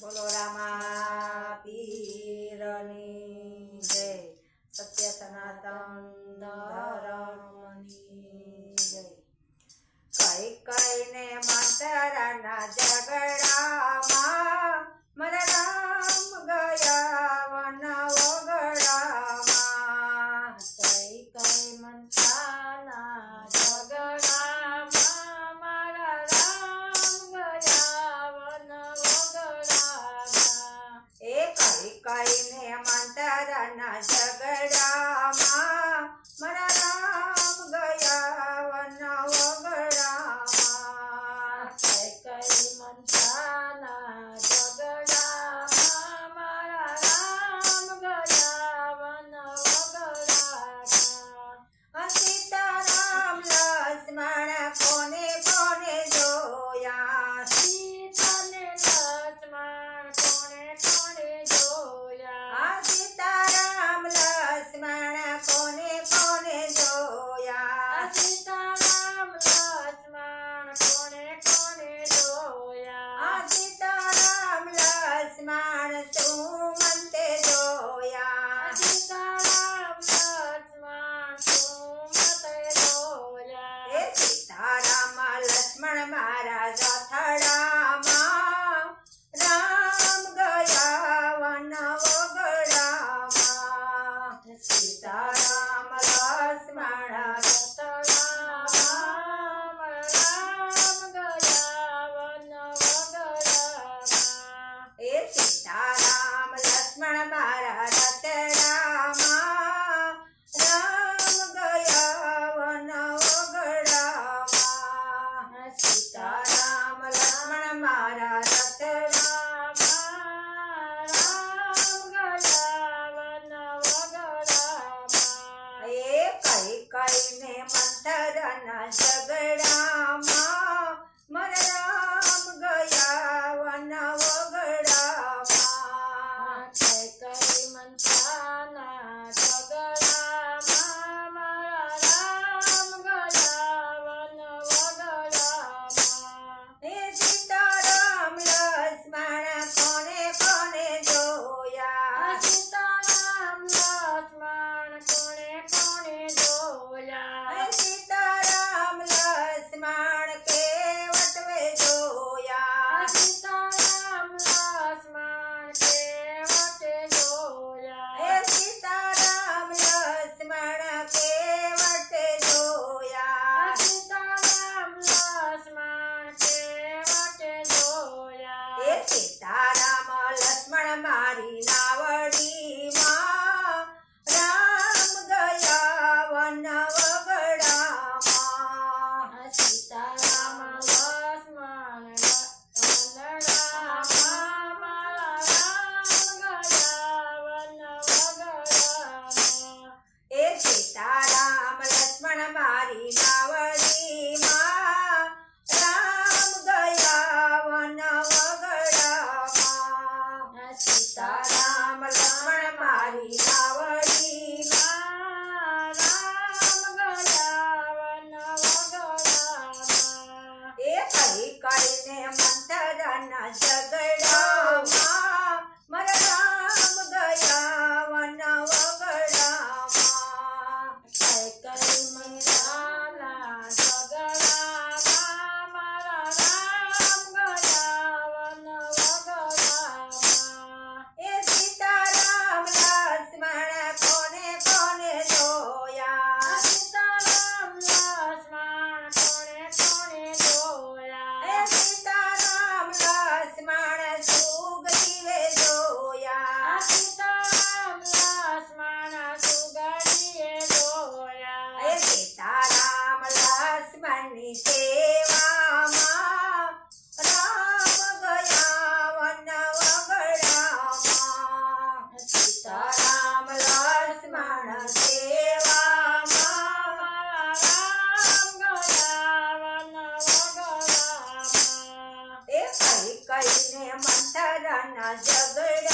બોલો રામા પીરની જય, સત્ય સનાતન ધર્મની જય. કઈ કઈને મંતરના ઝઘડામાં મારા રામ ગયા વન વગડામાં. કઈ કઈ મંતરના ઝઘડામાં મારા રામ ગયા વન વગડામાં. એ કઈ કઈને મંતરના ઝઘડામાં મારા રામ ગયા વન વગડામાં. કઈ કઈ મંતરના ઝઘડામાં મારા રામ ગયા વન વગડામાં. સીતારામ લક્ષ્મણ કોને કોને જોયા, સીતાને લક્ષ્મણ કોને કોને જોયા. સીતારામ લક્ષ્મણ કોને કોને જોયા, સીતારામ લક્ષ્મણ કોને કોને જોયા. સીતારામ લક્ષ્મણ સુમંતે જોયા, સીતારામ લક્ષ્મણ સુમંતે જોયા. એ સીતારામ લક્ષ્મણ મારા જથડામાં રામ ગયા વન વગડામાં. સીતારામ લક્ષ્મણ જથડામાં રામ ગયા વન વગડામાં. એ સીતારામ લક્ષ્મણ મારા રતડામાં રામ ગયા વન વગડામાં. સીતારામ લક્ષ્મણ મારા રતડામાં રામ ગયા વન વગડામાં. એ કઈ કઈને મંતરના ઝઘડામાં મારા રામ ગયા વન વગડામાં. કઈ કઈ મંતરના ઝઘડામાં મારા રામ ગયા વન વગડામાં. એ સીતારામ લક્ષ્મણ કોને કોને જોયા, સીતારામ લક્ષ્મણ કોને કોને જોયા. સીતારામ લક્ષ્મણ કેવટવે જોયા, સીતારામ લક્ષ્મણ કેવટે જોયા. એ સીતારામ લક્ષ્મણ કેવટે જોયા, સીતારામ લક્ષ્મણ કેવટે જોયા. એ સીતારામ લક્ષ્મણ મારી નાવડીમાં રામ ગયા વન વગડામાં. સીતારામ લક્ષ્મણ વનડામાં મારા રામ ગયા વન વગડામાં. એ સીતારામ લક્ષ્મણ મારી નાવડીમાં રામ ગયા વન વગડામાં. સીતારામ લક્ષ્મણ મારી નાવડીમાં રામ ગયા વન વગડામાં. એ કઈ કઈને મંતરના ઝઘડામાં મારા રામ ગયા વન વગડામાં. કઈ કઈ મંતરના ઝઘડામાં મારા રામ ગયા વન વગડામાં. એ સીતારામ લક્ષ્મણ કોને કોને જોયા, સીતારામ લક્ષ્મણ કોને કોને જોયા. એ સીતારામ લક્ષ્મણ સુગ્રીવે જોયા, સીતારામ લક્ષ્મણ સુગ્રીવે જોયા. એ સીતારામ લક્ષ્મણની સેવામાં રામ ગયા વન વગડામાં. સીતારામ લક્ષ્મણ સેવામાં મારા રામ ગયા વન વગડામાં. એ કઈ કઈને મંતરના ઝઘડા